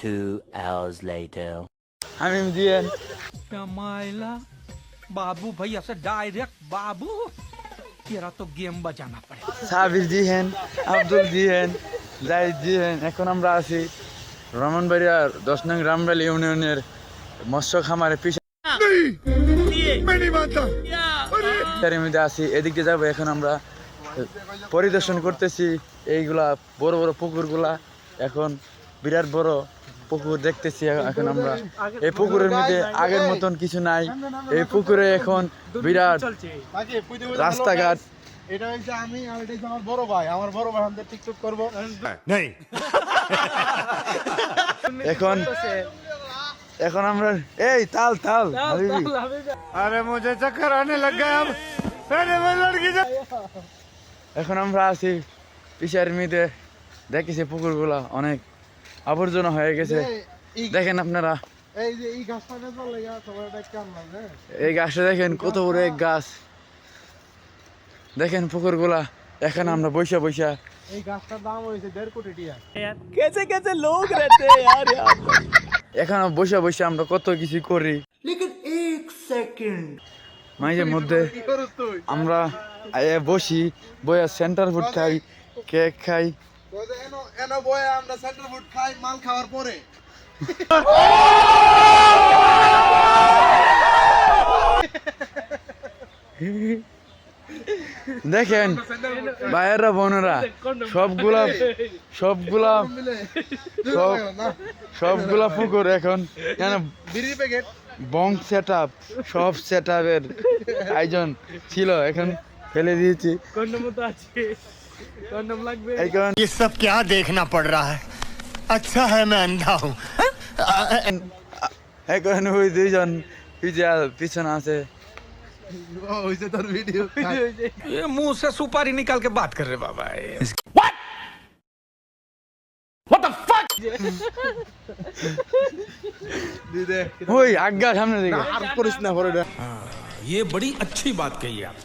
2 hours later. Hamim diyen. माइला बाबू भैया से डायरेक्ट बाबू तेरा तो गेम बजाना पड़ेगा। সাবির দিয়েন, আব্দুল দিয়েন, জাহিদ দিয়েন। এখন আমরা আছি ব্রাহ্মণবাড়িয়ার 10 নং রামবালি ইউনিয়নের মৎস্য খামারে পিছারের মধ্যে আছি। এদিকে যাবো। এখন আমরা পরিদর্শন করতেছি এইগুলা বড় বড় পুকুরগুলা। এখন বিরাট বড় পুকুর দেখতেছি। এখন আমরা এই পুকুরের মধ্যে আগের মতন কিছু নাই। এই পুকুরে এখন বিরাট রাস্তাঘাট। এটা হচ্ছে আমি আর এটা হচ্ছে আমার বড় ভাই। আমার বড় ভাই আমাদের টিকটক করবো। এখন আমরা এই তাল তাল আরে মুঝে চক্কর আনে লগ গয়া अब अरे मैं लड़की जा এখন আমরা আছি পিছারের মধ্যে। দেখেছি পুকুরগুলা অনেক আবর্জনা হয়ে গেছে। দেখেন আপনারা এই যে এই গাছটা বেচবার লাগা সবার এটা কেমন লাগে? এই গাছটা দেখেন কত বড় এক গাছ। দেখেন পুকুরগুলা। এখন আমরা বৈশা বৈশা এই গাছটার দাম হয়েছে 1.5 কোটি টাকা। এখন বৈশা বৈশা আমরা কত কিছু করি। মাঝে মধ্যে কি করছ তুই? আমরা বসি, বইয়া সেন্টার ফুড খাই, কেক খাই। তো যে এনো এনো বয়ে আমরা সেন্টার ফুড খাই মাল খাওয়ার পরে। দেখেন ভাইয়েরা বোনেরা সবগুলা সবগুলা সবগুলা পুকুর এখন বিড়ি প্যাকেট বং সেট আপ সব সেট আপের আয়োজন ছিল। এখন ফেলে দিয়েছি। এখন ये सब क्या देखना पड़ रहा है? अच्छा है मैं अंधा हूँ। এখন ওই দুইজন পিছনে আছে। ও হইছে তোর ভিডিও। ये मुंह से सुपारी निकाल के बात कर रहे बाबा। ওই আজ্ঞা সামনে দিকে আর করিস না পরে। ये बड़ी अच्छी बात कही आप।